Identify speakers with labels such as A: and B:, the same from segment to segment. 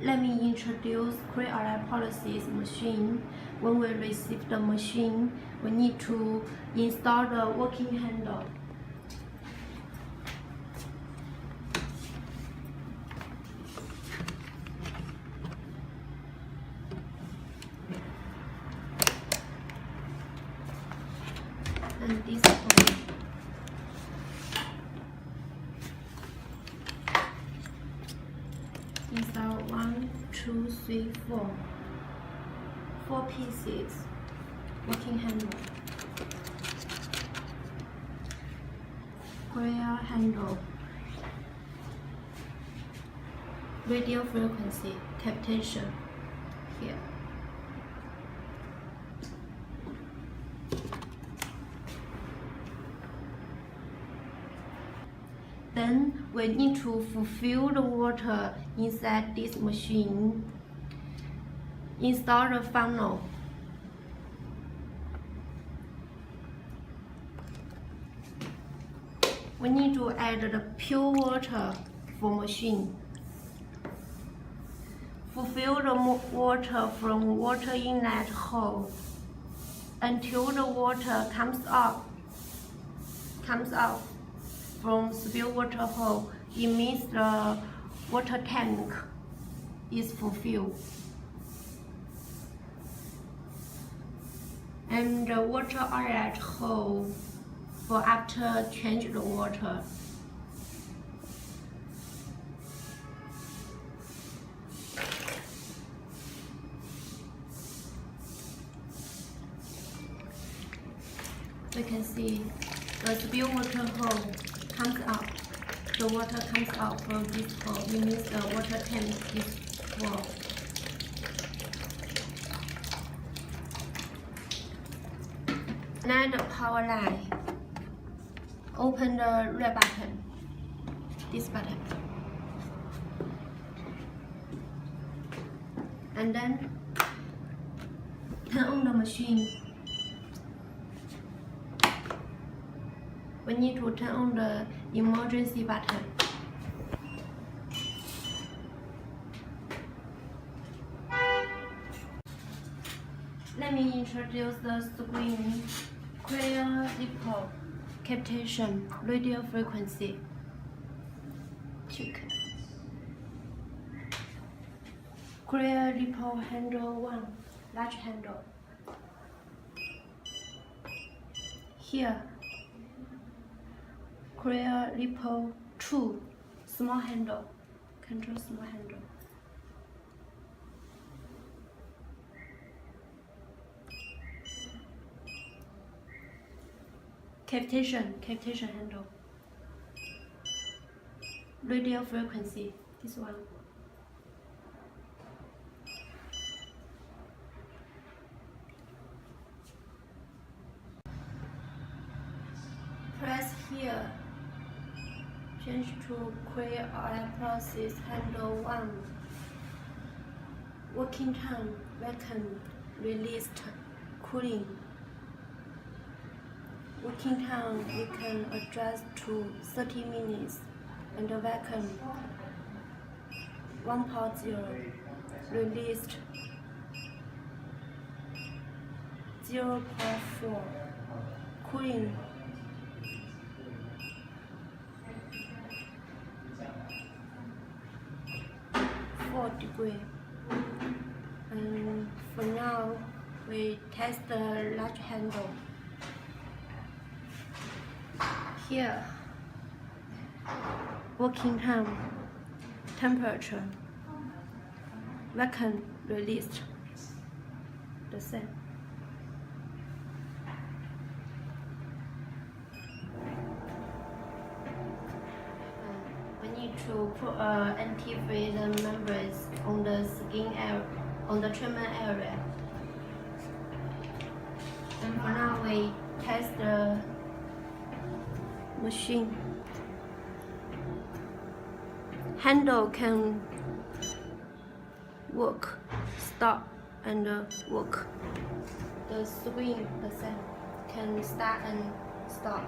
A: Let me introduce Cryolipolysis machine. When we receive the machine, we need to install the working handle. And this one. Install 1, 2, 3, 4. 4 pieces. Working handle. Square handle. Radio frequency cavitation here. Then we need to fulfill the water inside this machine. Install the funnel. We need to add the pure water for machine. Fulfill the water from water inlet hole until the water comes out from spill water hole. It means the water tank is fulfilled. And the water outlet hole for after change the water. We can see the spill water hole comes out. The water comes out from this hole. It means the water tank is full. Now the power line. Open the red button. This button. And then turn on the machine. We need to turn on the emergency button. Let me introduce the screen. Cryolipolysis cavitation radio frequency. Check. Cryolipolysis handle 1, large handle. Here. Cryolipolysis 2, small handle, control small handle. Cavitation handle. Radio frequency, this one. Press here. Change to Cryolipolysis handle 1. Working time, vacuum, released, cooling. Working time we can adjust to 30 minutes, and the vacuum 1.0, released 0.4, cooling 4 degrees. And for now, we test the large handle. Here, working time, temperature, vacuum released, the same. We need to put anti-freeze membranes on the skin area, on the treatment area. And for now, we test the machine. Handle can work, stop, and work. The screen, the same, can start and stop.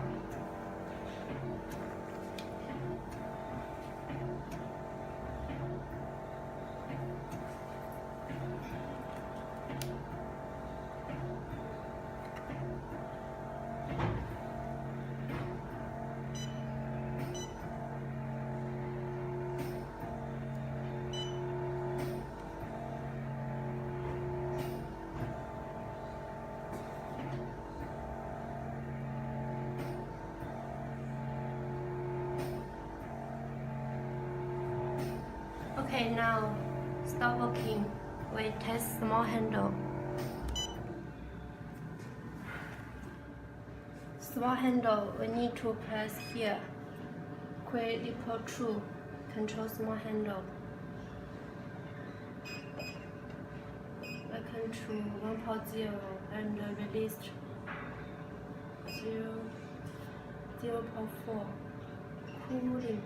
A: Okay, now stop working. We test small handle. Small handle, we need to press here. Cryolipolysis, control small handle. Welcome to 1.0 and released 0.4. Cooling.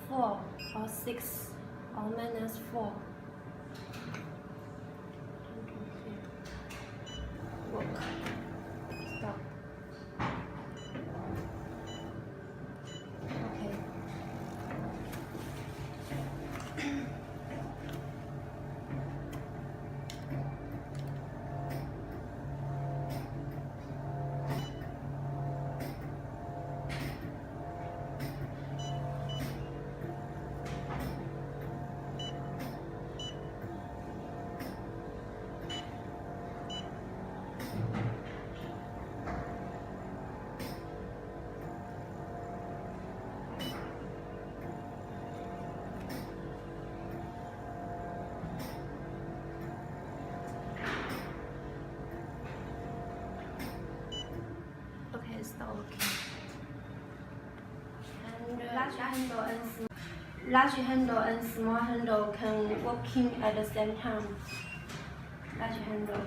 A: 4 or 6 or -4. Work. Stop. Okay. Okay, stop working. And large handle and small handle can working at the same time. Large handle,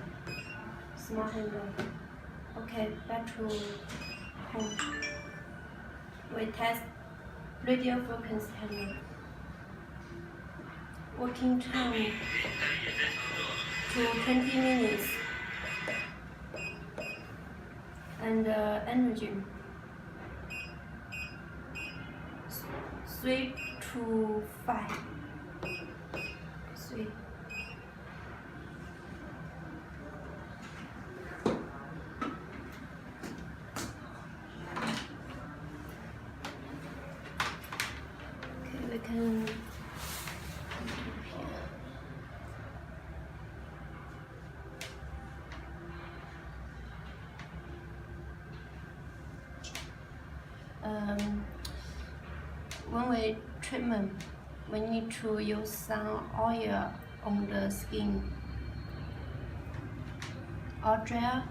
A: small handle. Okay, back to home. We test radio frequency handle. Working time to 20 minutes. And energy 3 to 5. 3. Okay, we can one-way treatment, we need to use some oil on the skin or gel.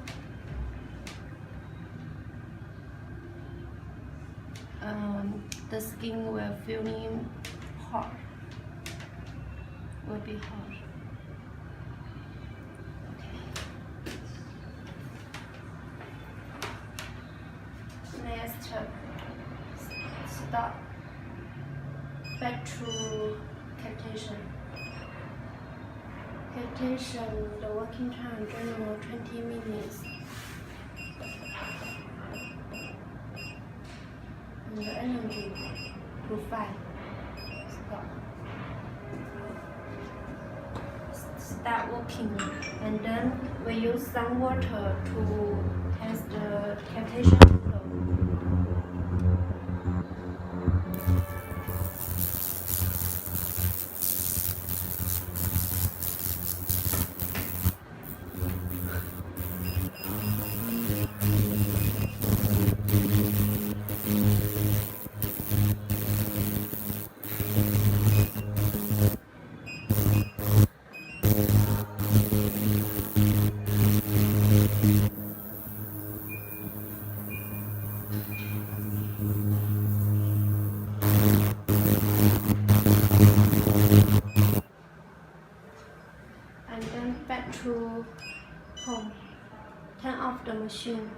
A: The skin will feeling hot, will be hot. Okay. Next, stop. Back to cavitation. Cavitation, the working time general 20 minutes. And the energy to 5. Stop. Start working, and then we use some water to test the cavitation flow. And then back to home. Turn off the machine.